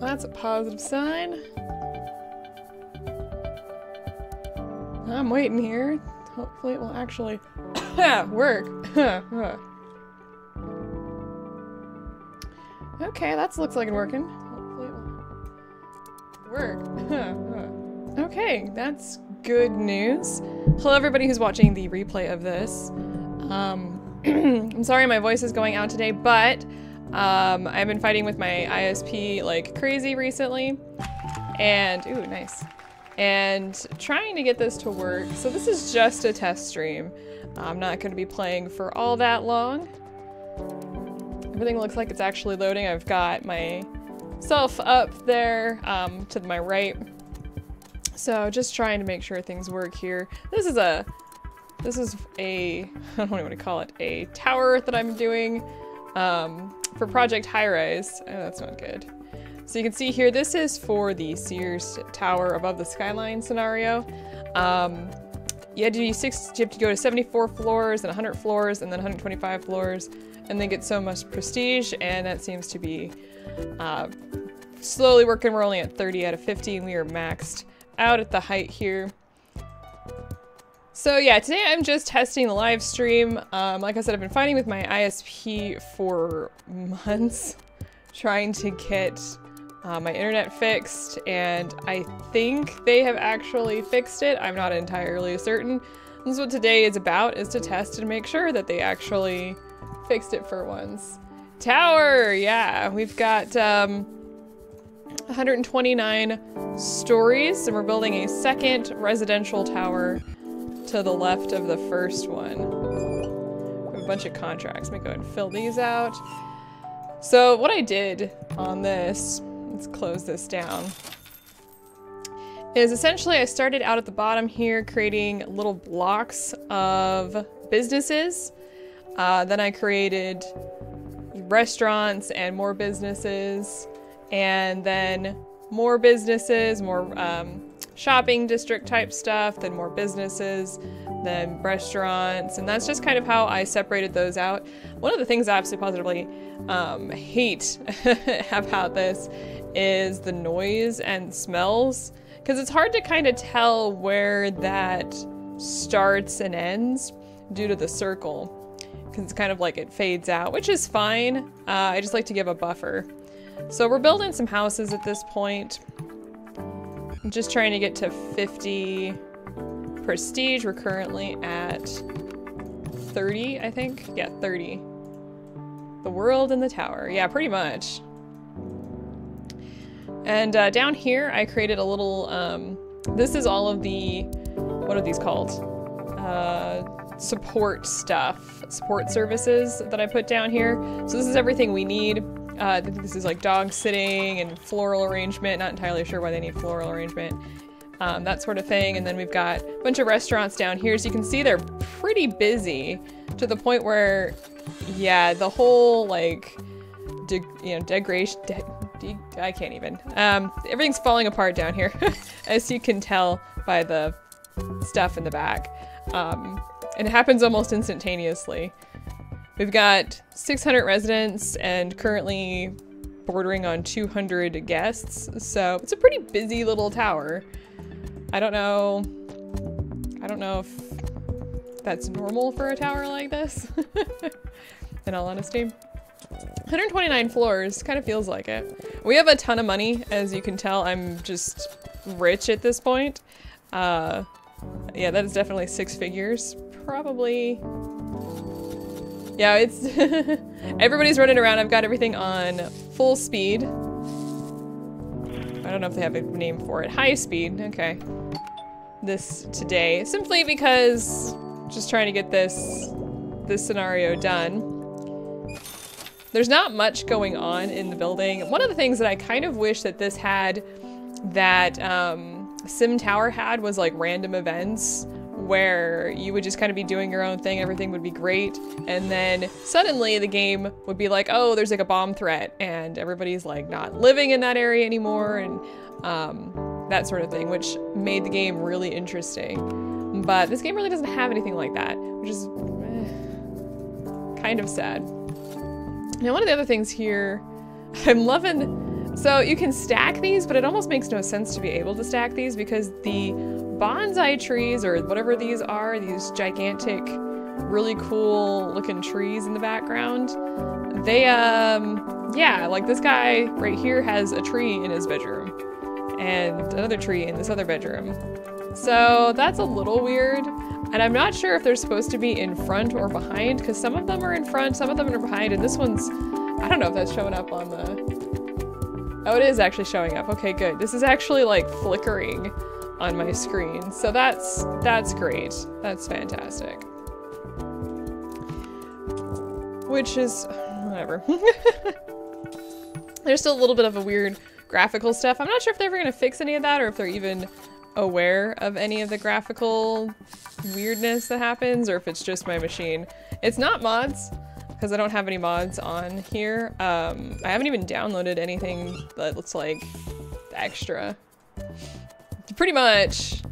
That's a positive sign. I'm waiting here. Hopefully it will actually work. Okay, that looks like it's working. Hopefully it will work. Okay, that's good news. Hello everybody who's watching the replay of this. I'm sorry my voice is going out today, but I've been fighting with my ISP like crazy recently. And, ooh, nice. And trying to get this to work. So this is just a test stream. I'm not going to be playing for all that long. Everything looks like it's actually loading. I've got myself up there to my right. So just trying to make sure things work here. This is a, I don't know what to call it, a tower that I'm doing for Project High-Rise. Oh, that's not good. So you can see here, this is for the Sears Tower above the skyline scenario. You have to go to 74 floors and 100 floors and then 125 floors and then get so much prestige, and that seems to be slowly working. We're only at 30 out of 50 and we are maxed out at the height here. So yeah, today I'm just testing the live stream. Like I said, I've been fighting with my ISP for months, trying to get my internet fixed, and I think they have actually fixed it. I'm not entirely certain. This is what today is about, is to test and make sure that they actually fixed it for once. Tower, yeah, we've got 129 stories, and we're building a second residential tower to the left of the first one. We have a bunch of contracts. Let me go ahead and fill these out. So what I did on this, let's close this down, is essentially I started out at the bottom here creating little blocks of businesses. Then I created restaurants and more businesses, and then more businesses, more shopping district type stuff, then more businesses, then restaurants, and that's just kind of how I separated those out. One of the things I absolutely positively hate about this is the noise and smells, because it's hard to kind of tell where that starts and ends due to the circle, because it's kind of like it fades out, which is fine. I just like to give a buffer. So we're building some houses at this point. I'm just trying to get to 50 prestige. We're currently at 30, I think. Yeah, 30. The world and the tower. Yeah, pretty much. And down here, I created a little, this is all of the, what are these called? Support stuff, support services that I put down here. So this is everything we need. This is like dog sitting and floral arrangement. Not entirely sure why they need floral arrangement. That sort of thing. And then we've got a bunch of restaurants down here. So you can see they're pretty busy to the point where, yeah, the whole like, degradation, I can't even. Everything's falling apart down here, as you can tell by the stuff in the back. And it happens almost instantaneously. We've got 600 residents and currently bordering on 200 guests, so it's a pretty busy little tower. I don't know if that's normal for a tower like this, in all honesty. 129 floors, kind of feels like it. We have a ton of money, as you can tell. I'm just rich at this point. Yeah, that is definitely six figures, probably. Yeah, it's everybody's running around. I've got everything on full speed. I don't know if they have a name for it. High speed, okay. This today, simply because just trying to get this scenario done. There's not much going on in the building. One of the things that I kind of wish that this had, that Sim Tower had, was like random events where you would just kind of be doing your own thing, everything would be great, and then suddenly the game would be like, oh, there's like a bomb threat, and everybody's like not living in that area anymore, and that sort of thing, which made the game really interesting. But this game really doesn't have anything like that, which is kind of sad. Now, one of the other things here, I'm loving So you can stack these, but it almost makes no sense to be able to stack these because the bonsai trees, or whatever these are, these gigantic, really cool looking trees in the background, they, yeah, like this guy right here has a tree in his bedroom and another tree in this other bedroom. So that's a little weird. And I'm not sure if they're supposed to be in front or behind, because some of them are in front, some of them are behind, and this one's, I don't know if that's showing up on the, oh, it is actually showing up. Okay, good. This is actually like flickering on my screen. So that's great. That's fantastic. Which is, whatever. There's still a little bit of a weird graphical stuff. I'm not sure if they're ever gonna fix any of that or if they're even aware of any of the graphical weirdness that happens, or if it's just my machine. It's not mods, because I don't have any mods on here. I haven't even downloaded anything that looks like extra. Pretty much.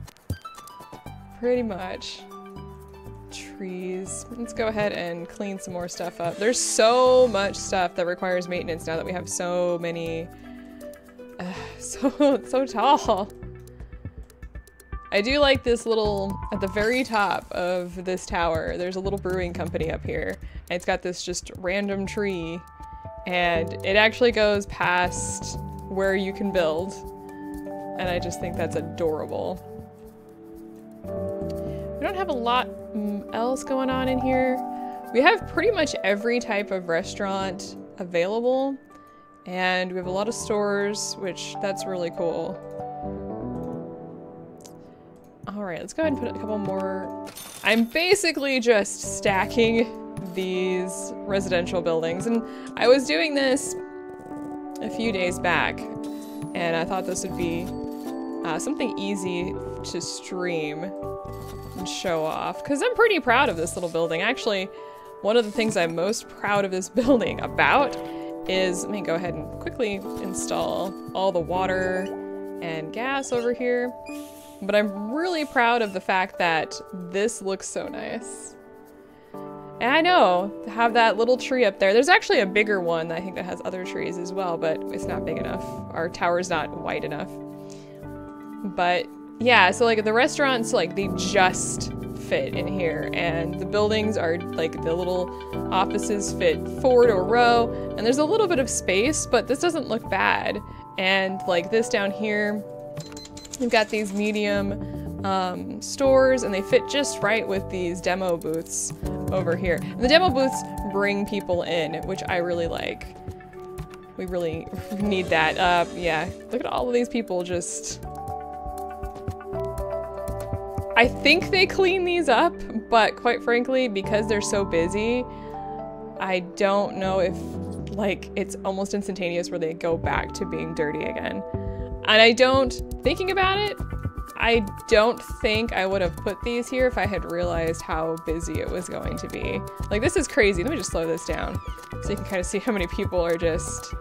Trees. Let's go ahead and clean some more stuff up. There's so much stuff that requires maintenance now that we have so many, so tall. I do like this little, at the very top of this tower, there's a little brewing company up here. And it's got this just random tree, and it actually goes past where you can build. And I just think that's adorable. We don't have a lot else going on in here. We have pretty much every type of restaurant available, and we have a lot of stores, which that's really cool. All right, let's go ahead and put a couple more. I'm basically just stacking these residential buildings, and I was doing this a few days back, and I thought this would be something easy to stream and show off, because I'm pretty proud of this little building. Actually, one of the things I'm most proud of this building about is, let me go ahead and quickly install all the water and gas over here. But I'm really proud of the fact that this looks so nice. And I know, to have that little tree up there, there's actually a bigger one I think that has other trees as well, but it's not big enough. Our tower's not wide enough. But yeah, so like the restaurants, like they just fit in here, and the buildings are like, the little offices fit forward or row, and there's a little bit of space, but this doesn't look bad. And like this down here, we've got these medium stores, and they fit just right with these demo booths over here. And the demo booths bring people in, which I really like. We really need that. Yeah, look at all of these people just... I think they clean these up, but quite frankly, because they're so busy, I don't know if, like, it's almost instantaneous where they go back to being dirty again. And I don't, thinking about it, I don't think I would have put these here if I had realized how busy it was going to be. Like, this is crazy. Let me just slow this down so you can kind of see how many people are just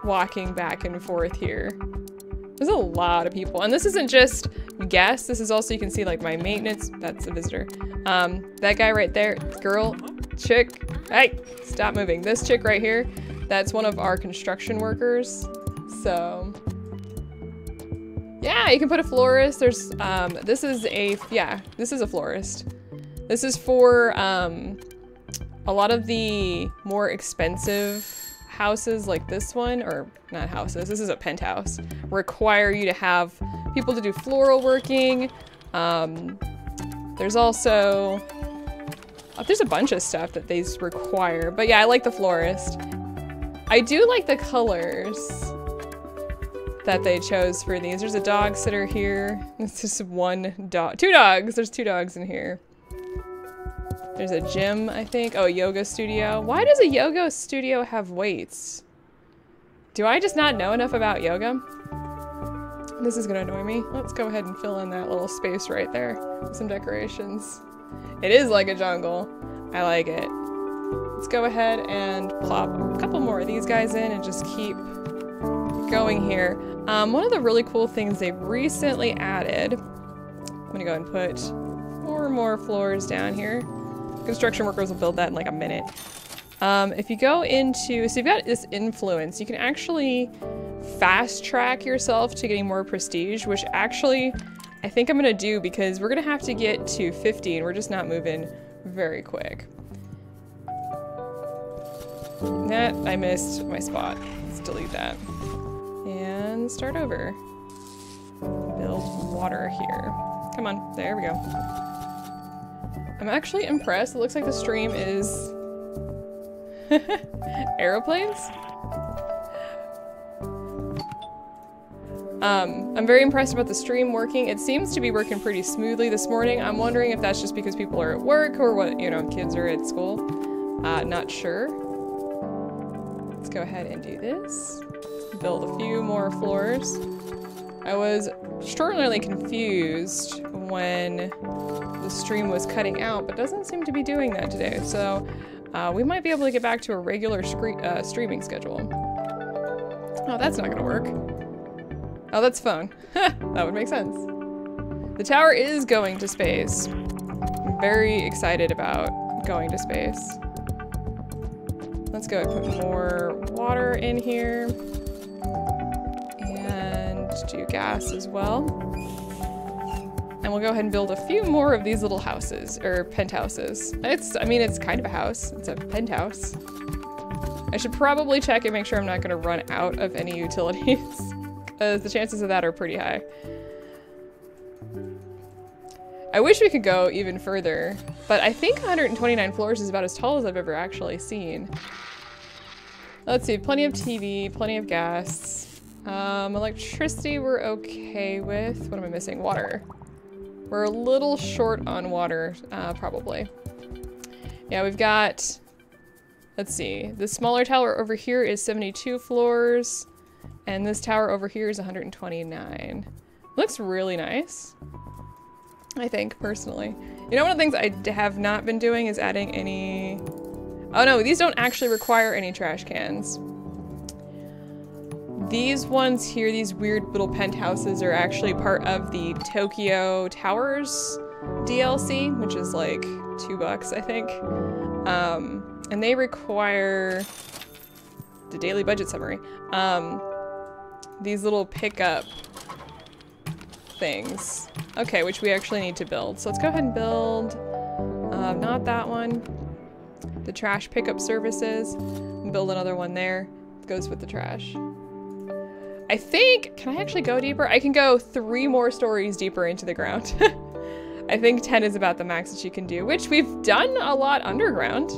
walking back and forth here. There's a lot of people. And this isn't just guests. This is also, you can see like my maintenance. That's a visitor. That guy right there, girl, chick, hey, stop moving. This chick right here, that's one of our construction workers. So... yeah, you can put a florist. There's, this is a florist. This is for, a lot of the more expensive houses like this one, or not houses, this is a penthouse, require you to have people to do floral working. There's also, there's a bunch of stuff that they require, but yeah, I like the florist. I do like the colors that they chose for these. There's a dog sitter here. This is one dog. Two dogs. There's two dogs in here. There's a gym, I think. Oh, yoga studio. Why does a yoga studio have weights? Do I just not know enough about yoga? This is gonna annoy me. Let's go ahead and fill in that little space right there with some decorations. It is like a jungle. I like it. Let's go ahead and plop a couple more of these guys in and just keep going here. One of the really cool things they've recently added, I'm gonna go and put 4 more floors down here. Construction workers will build that in like a minute. If you go into, so you've got this influence, you can actually fast track yourself to getting more prestige, which actually I think I'm gonna do because we're gonna have to get to 50 and we're just not moving very quick. That, I missed my spot. Let's delete that. And start over. Build water here. Come on, there we go. I'm actually impressed. It looks like the stream is aeroplanes. I'm very impressed about the stream working. It seems to be working pretty smoothly this morning. I'm wondering if that's just because people are at work or what, you know, kids are at school. Not sure. Let's go ahead and do this. Build a few more floors. I was extraordinarily confused when the stream was cutting out, but doesn't seem to be doing that today. So we might be able to get back to a regular streaming schedule. Oh, that's not gonna work. Oh, that's phone. That would make sense. The tower is going to space. I'm very excited about going to space. Let's go and put more water in here. And do gas as well. And we'll go ahead and build a few more of these little houses, or penthouses. I mean, it's kind of a house. It's a penthouse. I should probably check and make sure I'm not gonna run out of any utilities. The chances of that are pretty high. I wish we could go even further, but I think 129 floors is about as tall as I've ever actually seen. Let's see, plenty of TV, plenty of gas. Electricity we're okay with. What am I missing? Water. We're a little short on water, probably. Yeah, we've got, let's see, the smaller tower over here is 72 floors. And this tower over here is 129. Looks really nice, I think, personally. You know, one of the things I have not been doing is adding any... Oh no, these don't actually require any trash cans. These ones here, these weird little penthouses, are actually part of the Tokyo Towers DLC, which is like $2, I think. And they require the daily budget summary. These little pickup things. Okay, which we actually need to build. So let's go ahead and build, not that one. The trash pickup services. Build another one there. It goes with the trash. I think, can I actually go deeper? I can go 3 more stories deeper into the ground. I think 10 is about the max that you can do, which we've done a lot underground.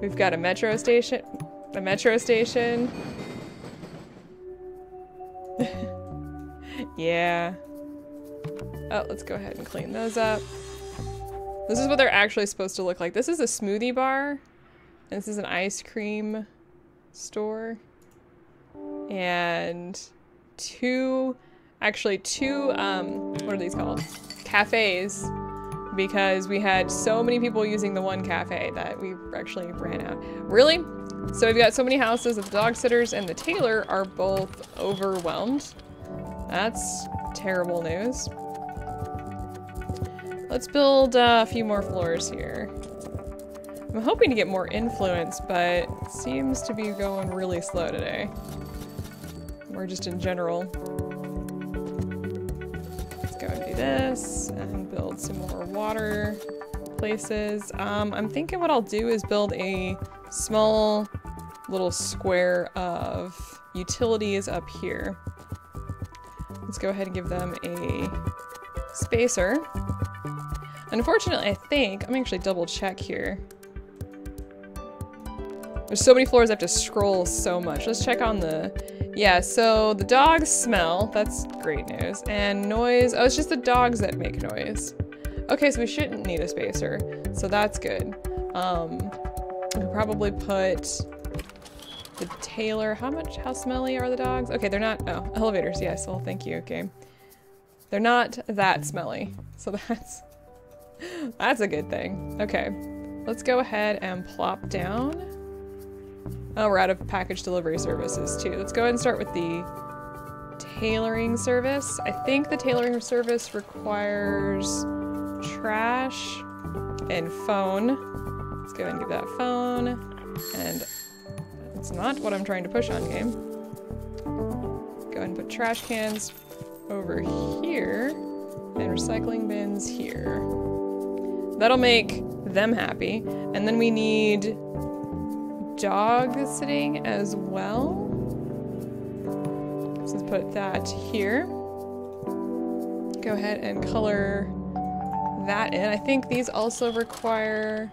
We've got a metro station. Yeah. Oh, let's go ahead and clean those up. This is what they're actually supposed to look like. This is a smoothie bar. And this is an ice cream store. And two, what are these called? Cafes. Because we had so many people using the one cafe that we actually ran out. Really? So we've got so many houses that the dog sitters and the tailor are both overwhelmed. That's terrible news. Let's build a few more floors here. I'm hoping to get more influence, but it seems to be going really slow today. Or just in general. Let's go and do this and build some more water places. I'm thinking what I'll do is build a small little square of utilities up here. Let's go ahead and give them a spacer. Unfortunately, I think, I'm gonna actually double check here. There's so many floors I have to scroll so much. Let's check on the, yeah, so the dogs smell, that's great news. And noise, oh, it's just the dogs that make noise. Okay, so we shouldn't need a spacer, so that's good. We could probably put the tailor, how smelly are the dogs? Okay, they're not, oh, elevators, yes, well, thank you, game. They're not that smelly, so that's a good thing. Okay, let's go ahead and plop down. Oh, we're out of package delivery services too. Let's go ahead and start with the tailoring service. I think the tailoring service requires trash and phone. Let's go ahead and give that phone. And it's not what I'm trying to push on, game. go ahead and put trash cans over here and recycling bins here. That'll make them happy. And then we need dog sitting as well. So let's put that here. Go ahead and color that in. I think these also require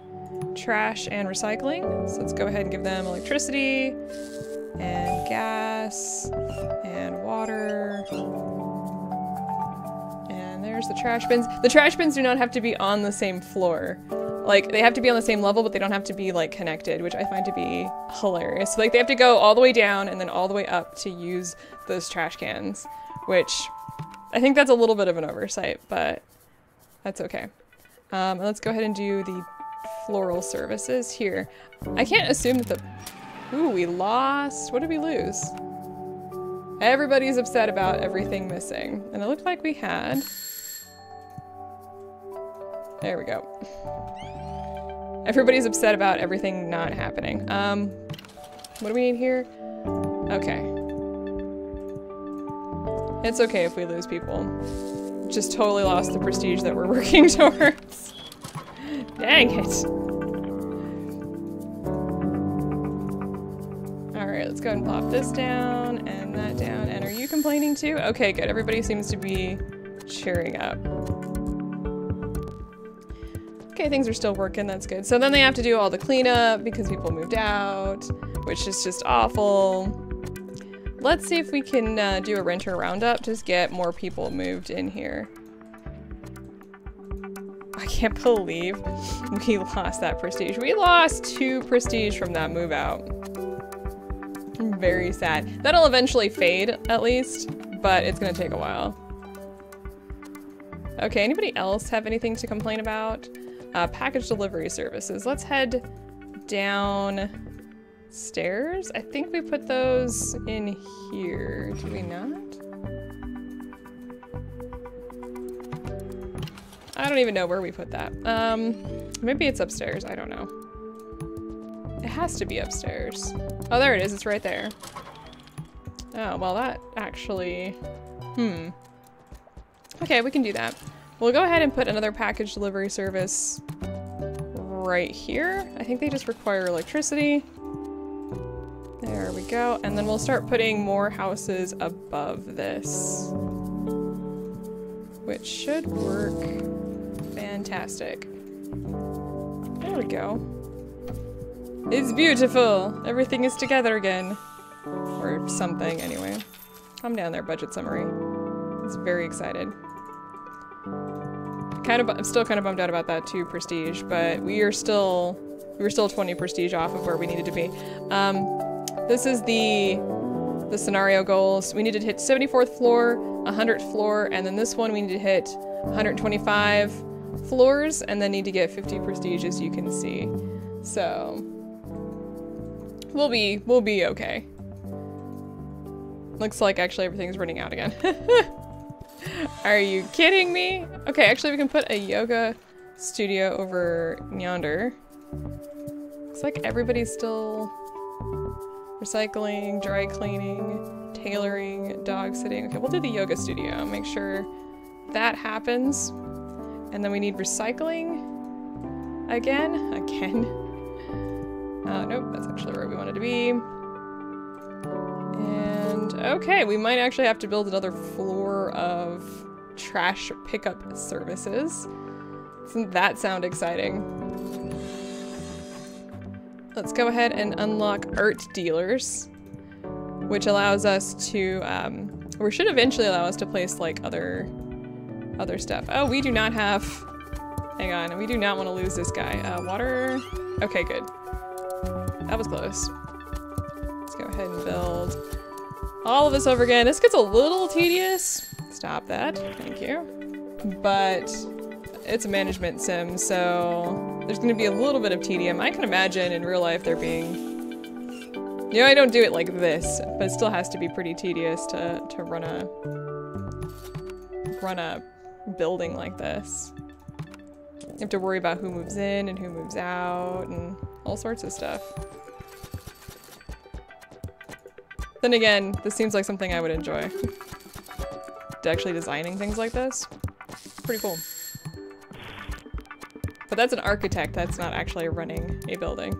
trash and recycling. So let's go ahead and give them electricity and gas and water. And there's the trash bins. The trash bins do not have to be on the same floor. Like, they have to be on the same level, but they don't have to be, like, connected, which I find to be hilarious. Like, they have to go all the way down and then all the way up to use those trash cans, which I think that's a little bit of an oversight, but that's okay. Let's go ahead and do the floral services here. I can't assume that the... Ooh, we lost. What did we lose? Everybody's upset about everything missing. And it looked like we had... There we go. Everybody's upset about everything not happening. What do we need here? Okay. It's okay if we lose people. Just totally lost the prestige that we're working towards. Dang it. Alright, let's go ahead and plop this down and that down. And are you complaining too? Okay, good. Everybody seems to be cheering up. Okay, things are still working, that's good. So then they have to do all the cleanup because people moved out, which is just awful. Let's see if we can do a renter roundup, just get more people moved in here. I can't believe we lost that prestige. We lost 2 prestige from that move out. I'm very sad. That'll eventually fade, at least, but it's gonna take a while. Okay, anybody else have anything to complain about? Package delivery services. Let's head downstairs. I think we put those in here. Do we not? I don't even know where we put that. Maybe it's upstairs. I don't know. It has to be upstairs. Oh, there it is. It's right there. Oh, well, that actually... Okay, we can do that. We'll go ahead and put another package delivery service right here. I think they just require electricity. There we go. And then we'll start putting more houses above this, which should work fantastic. There we go. It's beautiful. Everything is together again. Or something, anyway. Calm down there, budget summary. It's very excited. I'm still kind of bummed out about that 2 prestige, but we were still 20 prestige off of where we needed to be. This is the scenario goals. We needed to hit 74th floor, 100th floor, and then this one we need to hit 125 floors, and then need to get 50 prestige, as you can see. So we'll be okay. Looks like actually everything's running out again. Are you kidding me? Okay, actually we can put a yoga studio over yonder. Looks like everybody's still recycling, dry cleaning, tailoring, dog sitting. Okay, we'll do the yoga studio. Make sure that happens. And then we need recycling again. Nope, that's actually where we wanted to be. And okay, we might actually have to build another floor of trash pickup services. Doesn't that sound exciting? Let's go ahead and unlock art dealers, which allows us to, or should eventually allow us to place like other stuff. Oh, we do not have, hang on, we do not want to lose this guy. Water, okay, good. That was close. Let's go ahead and build all of this over again. This gets a little tedious. Stop that, thank you. But it's a management sim, so there's gonna be a little bit of tedium. I can imagine in real life there being, you know, I don't do it like this, but it still has to be pretty tedious to run a building like this. You have to worry about who moves in and who moves out and all sorts of stuff. Then again, this seems like something I would enjoy. Actually designing things like this. Pretty cool. But that's an architect, that's not actually running a building.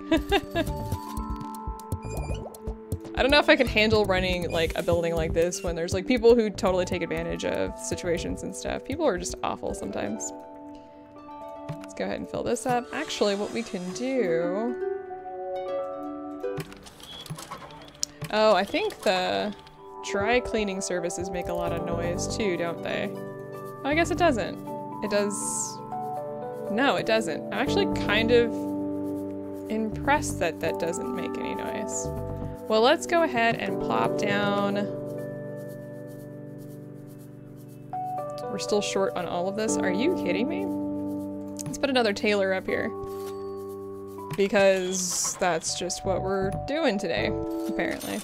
I don't know if I could handle running like a building like this when there's like people who totally take advantage of situations and stuff. People are just awful sometimes. Let's go ahead and fill this up. Actually, what we can do... Oh, I think the dry cleaning services make a lot of noise too, don't they? Oh, I guess it doesn't. It does... No, it doesn't. I'm actually kind of impressed that that doesn't make any noise. Well, let's go ahead and plop down. We're still short on all of this. Are you kidding me? Let's put another tailor up here. Because that's just what we're doing today, apparently.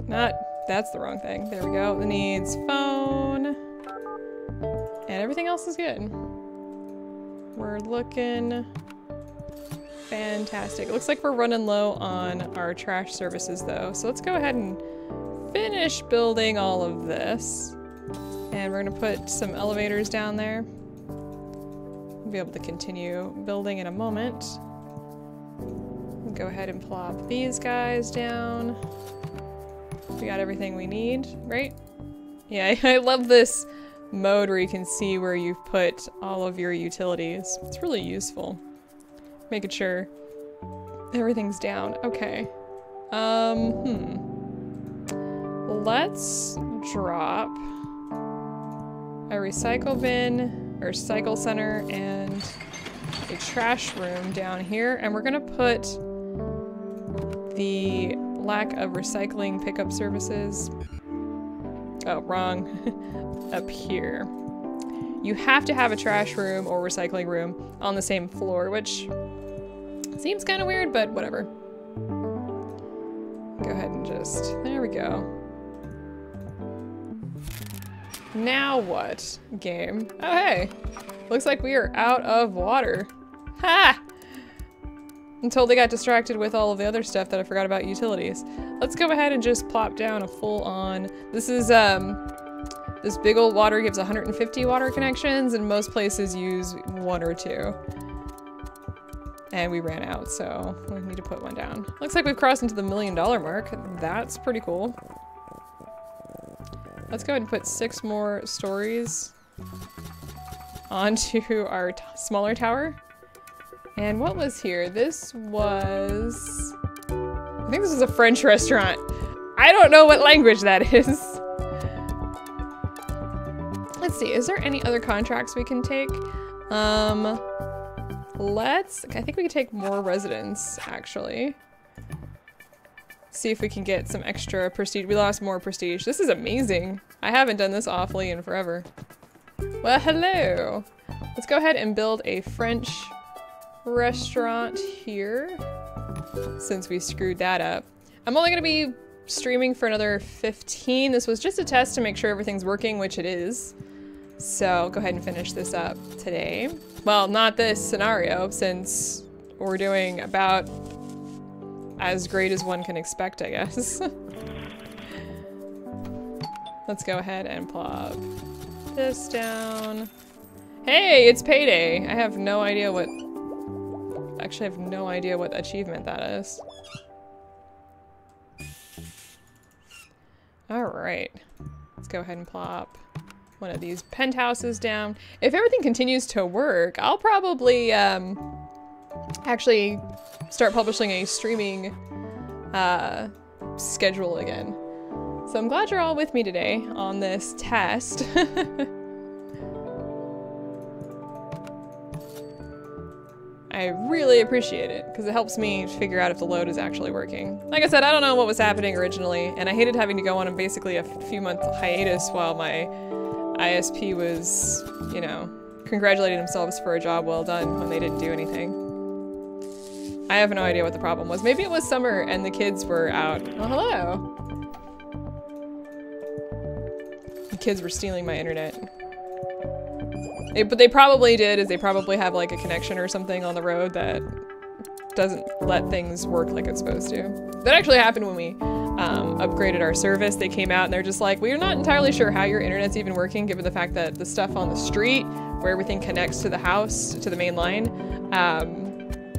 That's the wrong thing. There we go. It needs phone. And everything else is good. We're looking fantastic. It looks like we're running low on our trash services though. So let's go ahead and finish building all of this. And we're gonna put some elevators down there. We'll be able to continue building in a moment. We'll go ahead and plop these guys down. We got everything we need, right? Yeah, I love this mode where you can see where you've put all of your utilities. It's really useful. Making sure everything's down. Okay. Let's drop a recycle bin, or cycle center, and a trash room down here, and we're gonna put the lack of recycling pickup services, oh, wrong, up here. You have to have a trash room or recycling room on the same floor, which seems kind of weird, but whatever. Go ahead and just, there we go. Now what, game? Oh hey, looks like we are out of water. Ha! Until they got distracted with all of the other stuff that I forgot about utilities. Let's go ahead and just plop down a full on, this is, this big old water gives 150 water connections, and most places use 1 or 2. And we ran out, so we need to put one down. Looks like we've crossed into the $1 million mark. That's pretty cool. Let's go ahead and put 6 more stories onto our smaller tower. And what was here? This was... I think this was a French restaurant. I don't know what language that is. Let's see, is there any other contracts we can take? I think we can take more residents, actually. See if we can get some extra prestige. We lost more prestige. This is amazing. I haven't done this awfully in forever. Well, hello. Let's go ahead and build a French restaurant here, since we screwed that up. I'm only gonna be streaming for another 15. This was just a test to make sure everything's working, which it is. So I'll go ahead and finish this up today. Well, not this scenario, since we're doing about as great as one can expect, I guess. Let's go ahead and plop this down. Hey, it's payday! I have no idea what... Actually, I have no idea what achievement that is. Alright. Let's go ahead and plop one of these penthouses down. If everything continues to work, I'll probably actually start publishing a streaming schedule again. So I'm glad you're all with me today on this test. I really appreciate it, because it helps me figure out if the load is actually working. Like I said, I don't know what was happening originally, and I hated having to go on basically a few-month hiatus while my ISP was, you know, congratulating themselves for a job well done when they didn't do anything. I have no idea what the problem was. Maybe it was summer and the kids were out. Oh, hello! The kids were stealing my internet. But they probably did, is they probably have like a connection or something on the road that doesn't let things work like it's supposed to. That actually happened when we upgraded our service. They came out and they're just like, we're not entirely sure how your internet's even working, given the fact that the stuff on the street, where everything connects to the house, to the main line,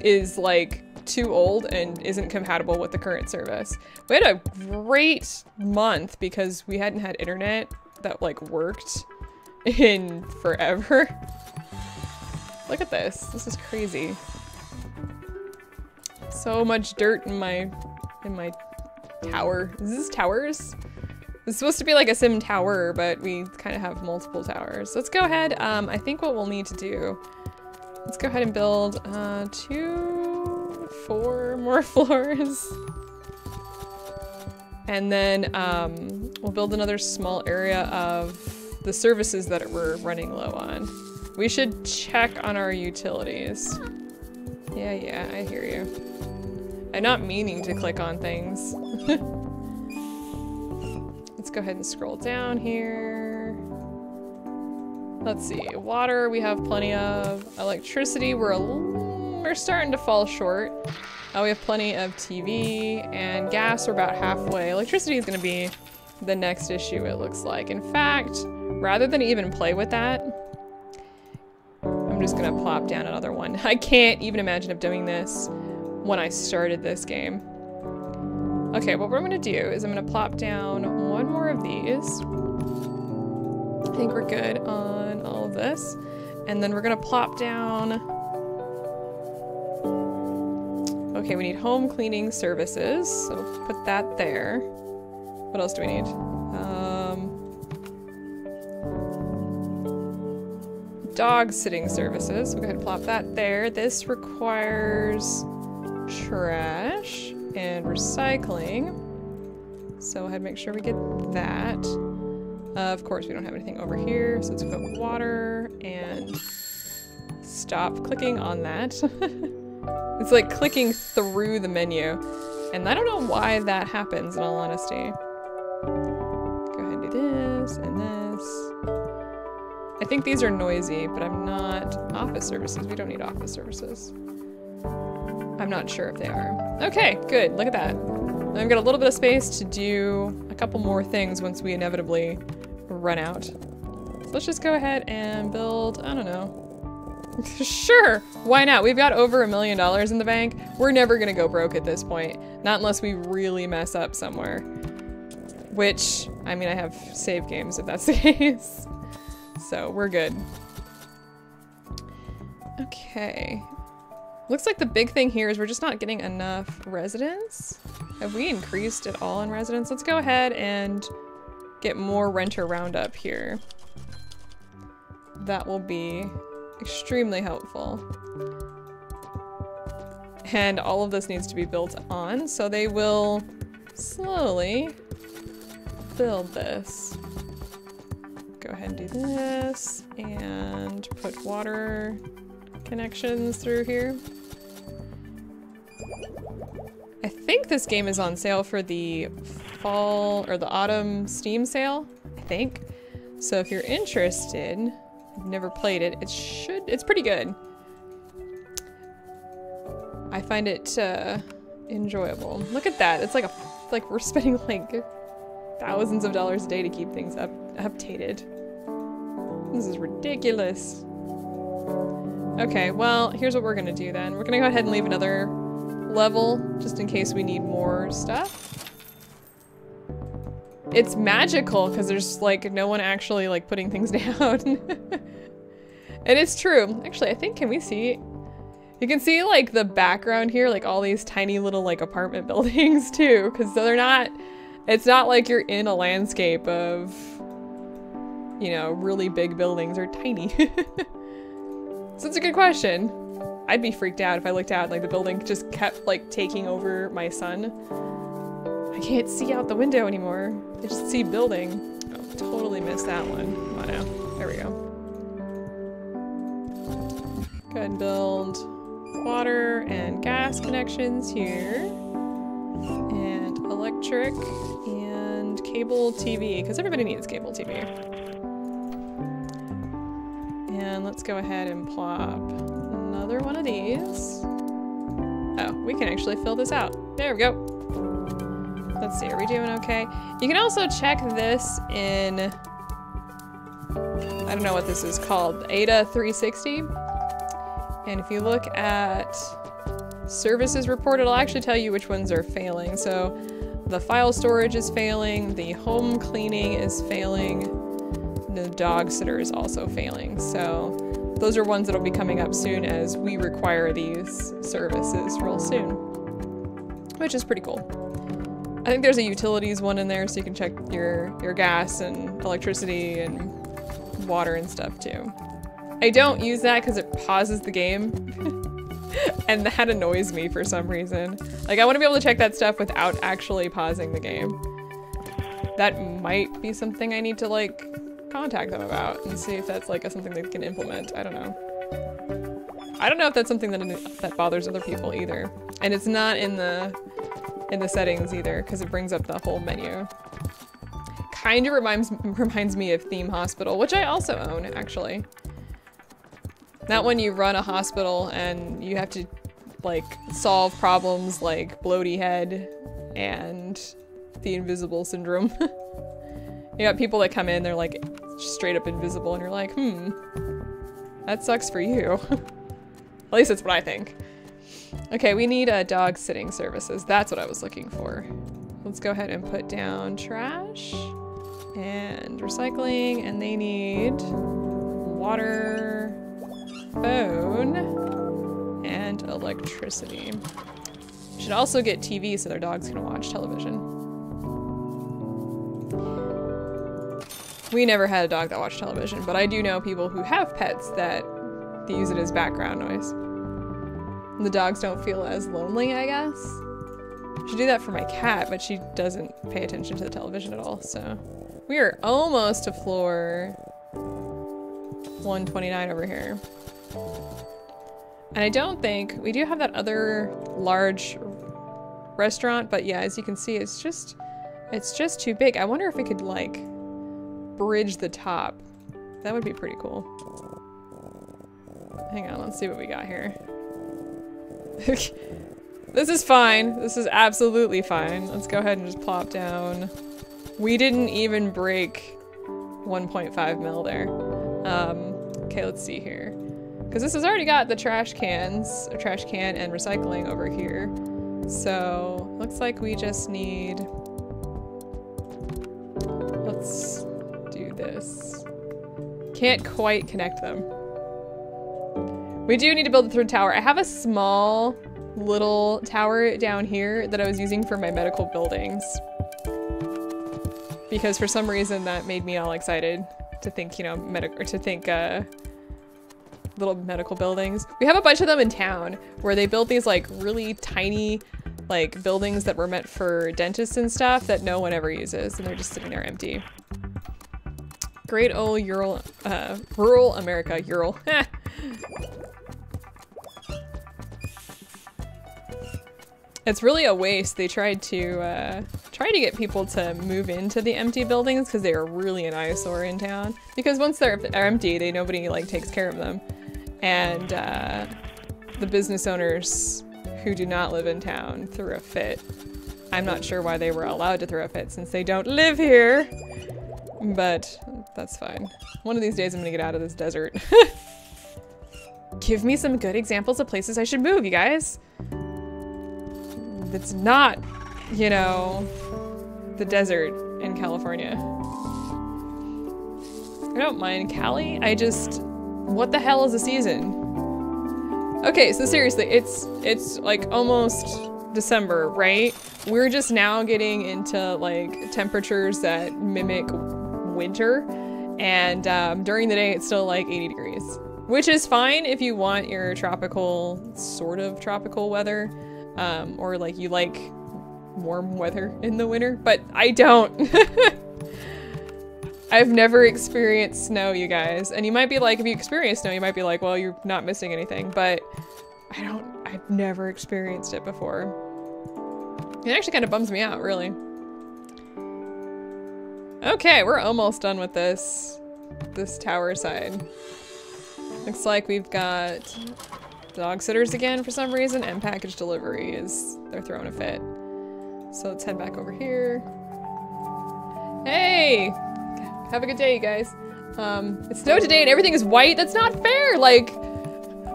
is like too old and isn't compatible with the current service. We had a great month because we hadn't had internet that like worked in forever. Look at this. This is crazy. So much dirt in my tower. Is this towers? It's supposed to be like a sim tower, but we kind of have multiple towers. Let's go ahead. I think what we'll need to do, let's go ahead and build 4 more floors. And then we'll build another small area of the services that we're running low on. We should check on our utilities. Yeah, I hear you. I'm not meaning to click on things. Let's go ahead and scroll down here. Let's see, water we have plenty of. Electricity we're starting to fall short. We have plenty of TV, and gas we're about halfway. Electricity is gonna be the next issue, it looks like. In fact, rather than even play with that, I'm just gonna plop down another one. I can't even imagine of doing this when I started this game. Okay, what we're gonna do is I'm gonna plop down one more of these. I think we're good on all of this. And then we're gonna plop down. Okay, we need home cleaning services, so put that there. What else do we need? Dog sitting services, so we'll go ahead and plop that there. This requires trash and recycling, so go ahead and make sure we get that. Of course, we don't have anything over here, so let's put water and stop clicking on that. It's like clicking through the menu, and I don't know why that happens, in all honesty. Go ahead and do this and this. I think these are noisy, but I'm not. Office services, we don't need office services. I'm not sure if they are. Okay, good, look at that. I've got a little bit of space to do a couple more things once we inevitably run out. So let's just go ahead and build, I don't know. Sure, why not? We've got over $1 million in the bank. We're never gonna go broke at this point. Not unless we really mess up somewhere. Which, I mean, I have save games if that's the case. So we're good. Okay. Looks like the big thing here is we're just not getting enough residents. Have we increased at all in residents? Let's go ahead and get more renter roundup here. That will be extremely helpful. And all of this needs to be built on, so they will slowly build this. Go ahead and do this and put water connections through here. I think this game is on sale for the fall or the autumn Steam sale, I think. So if you're interested, I've never played it, it's pretty good. I find it enjoyable. Look at that, it's like we're spending like thousands of dollars a day to keep things updated. This is ridiculous. Okay, well, here's what we're gonna do then. We're gonna go ahead and leave another level, just in case we need more stuff. It's magical, because there's, like, no one actually, like, putting things down. And it's true. Actually, I think, can we see? You can see, like, the background here, like, all these tiny little, like, apartment buildings, too, because they're not, it's not like you're in a landscape of, you know, really big buildings. They're tiny. So it's a good question. I'd be freaked out if I looked out like the building just kept like taking over my sun. I can't see out the window anymore. I just see building. Oh, totally missed that one. Come on now. There we go. Go ahead and build water and gas connections here. And electric and cable TV, because everybody needs cable TV. And let's go ahead and plop another one of these. Oh, we can actually fill this out. There we go. Let's see, are we doing okay? You can also check this in, I don't know what this is called, Ada 360. And if you look at services report, it'll actually tell you which ones are failing. So the file storage is failing, the home cleaning is failing, the dog sitter is also failing. So those are ones that'll be coming up soon as we require these services real soon, which is pretty cool. I think there's a utilities one in there so you can check your gas and electricity and water and stuff too. I don't use that because it pauses the game and that annoys me for some reason. Like I want to be able to check that stuff without actually pausing the game. That might be something I need to like contact them about and see if that's like something they can implement. I don't know. I don't know if that's something that bothers other people either. And it's not in the settings either because it brings up the whole menu. Kind of reminds me of Theme Hospital, which I also own actually. That one you run a hospital and you have to like solve problems like bloaty head and the invisible syndrome. You got people that come in, they're like straight up invisible and you're like, that sucks for you. At least that's what I think. Okay, we need dog sitting services. That's what I was looking for. Let's go ahead and put down trash and recycling, and they need water, phone, and electricity. Should also get TV so their dogs can watch television. We never had a dog that watched television, but I do know people who have pets that they use it as background noise. And the dogs don't feel as lonely, I guess. I should do that for my cat, but she doesn't pay attention to the television at all, so. We are almost to floor 129 over here. And I don't think, we do have that other large restaurant, but yeah, as you can see, it's just too big. I wonder if we could like bridge the top. That would be pretty cool. Hang on, let's see what we got here. This is fine. This is absolutely fine. Let's go ahead and just plop down. We didn't even break 1.5 mil there. Okay, let's see here. Because this has already got the trash cans, or trash can and recycling over here. So, looks like we just need... Let's do this. Can't quite connect them. We do need to build a third tower. I have a small little tower down here that I was using for my medical buildings. Because for some reason that made me all excited to think, you know, little medical buildings. We have a bunch of them in town where they built these like really tiny like buildings that were meant for dentists and stuff that no one ever uses, and they're just sitting there empty. Great old rural America, Ural. It's really a waste. They tried to get people to move into the empty buildings because they are really an eyesore in town. Because once they're empty, nobody like takes care of them, and the business owners who do not live in town threw a fit. I'm not sure why they were allowed to throw a fit since they don't live here, but that's fine. One of these days I'm gonna get out of this desert. Give me some good examples of places I should move, you guys. It's not, you know, the desert in California. I don't mind Cali, what the hell is the season? Okay, so seriously, it's like almost December, right? We're just now getting into like temperatures that mimic winter, and during the day it's still like 80 degrees, which is fine if you want your tropical, sort of tropical weather, or like you like warm weather in the winter, but I don't. I've never experienced snow, you guys. And you might be like, if you experience snow, you might be like, well, you're not missing anything, but I've never experienced it before. It actually kind of bums me out, really. Okay, we're almost done with this tower side. Looks like we've got dog sitters again for some reason, and package delivery they're throwing a fit. So let's head back over here. Hey! Have a good day, you guys. It snowed today and everything is white. That's not fair! Like,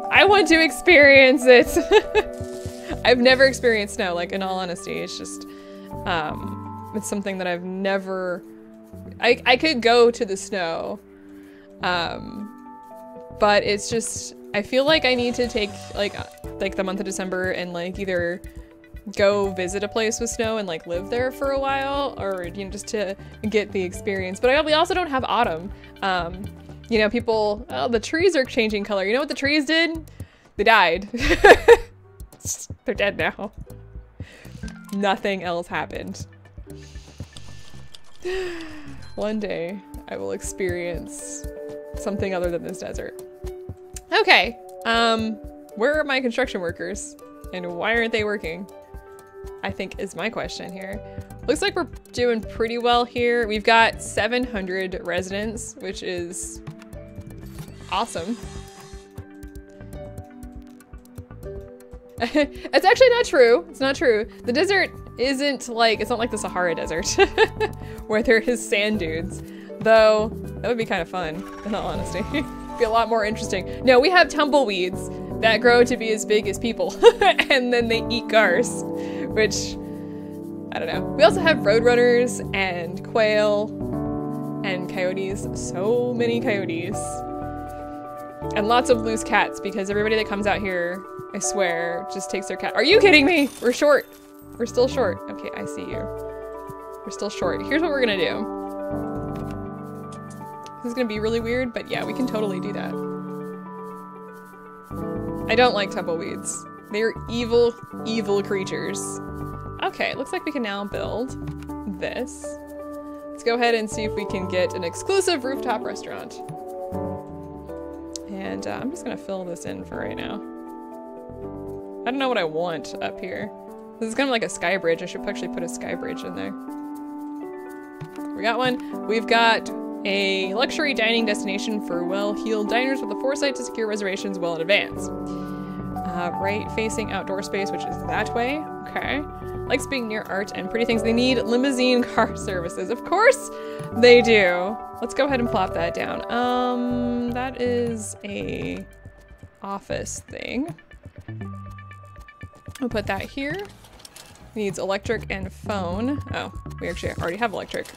I want to experience it. I've never experienced snow, like, in all honesty. It's just, it's something that I've never... I could go to the snow, but it's just, I feel like I need to take, like the month of December and, like, either go visit a place with snow and, like, live there for a while, or, you know, just to get the experience. But we also don't have autumn. You know, people, oh, the trees are changing color. You know what the trees did? They died. They're dead now. Nothing else happened. One day I will experience something other than this desert. Okay, where are my construction workers? And why aren't they working? I think is my question here. Looks like we're doing pretty well here. We've got 700 residents, which is awesome. It's actually not true. It's not true. The desert isn't like, it's not like the Sahara Desert where there is sand dunes, though that would be kind of fun, in all honesty. Be a lot more interesting. No, we have tumbleweeds that grow to be as big as people and then they eat cars, which, I don't know. We also have roadrunners and quail and coyotes. So many coyotes. And lots of loose cats because everybody that comes out here, I swear, just takes their cat. Are you kidding me? We're short. We're still short. Okay, I see you. We're still short. Here's what we're gonna do. This is gonna be really weird, but yeah, we can totally do that. I don't like tumbleweeds. They're evil, evil creatures. Okay, looks like we can now build this. Let's go ahead and see if we can get an exclusive rooftop restaurant. And I'm just gonna fill this in for right now. I don't know what I want up here. This is kind of like a sky bridge. I should actually put a sky bridge in there. We got one. We've got a luxury dining destination for well-heeled diners with the foresight to secure reservations well in advance. Right facing outdoor space, which is that way. Okay. Likes being near art and pretty things. They need limousine car services. Of course they do. Let's go ahead and plop that down. That is a office thing. I'll put that here. Needs electric and phone. Oh, we actually already have electric.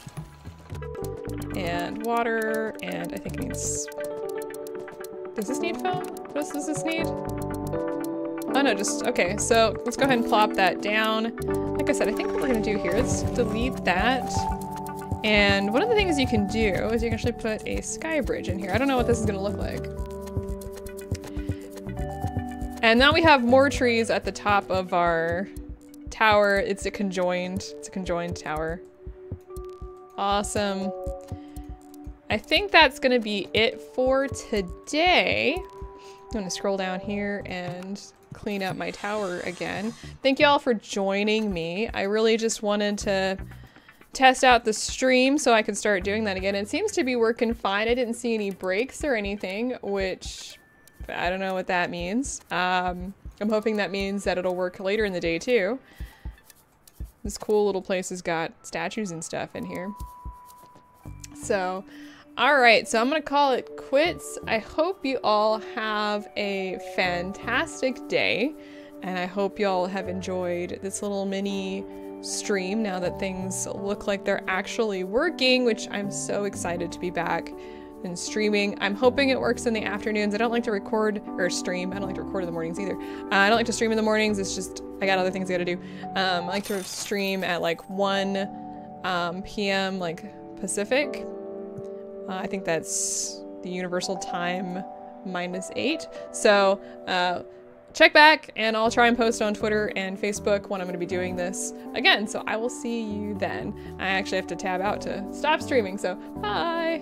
And water, and I think it needs... Does this need phone? What else does this need? Oh no, just, okay, so let's go ahead and plop that down. Like I said, I think what we're gonna do here is delete that. And one of the things you can do is you can actually put a sky bridge in here. I don't know what this is gonna look like. And now we have more trees at the top of our tower. It's a conjoined tower. Awesome. I think that's gonna be it for today. I'm gonna scroll down here and clean up my tower again. Thank you all for joining me. I really just wanted to test out the stream so I could start doing that again. It seems to be working fine. I didn't see any breaks or anything, which I don't know what that means. I'm hoping that means that it'll work later in the day too. This cool little place has got statues and stuff in here. So, alright, so I'm gonna call it quits. I hope you all have a fantastic day, and I hope you all have enjoyed this little mini stream now that things look like they're actually working, which I'm so excited to be back and streaming. I'm hoping it works in the afternoons. I don't like to record or stream. I don't like to record in the mornings either. I don't like to stream in the mornings. It's just, I got other things I gotta do. I like to stream at like 1 p.m. like Pacific. I think that's the universal time -8. So check back and I'll try and post on Twitter and Facebook when I'm going to be doing this again. So I will see you then. I actually have to tab out to stop streaming. So bye.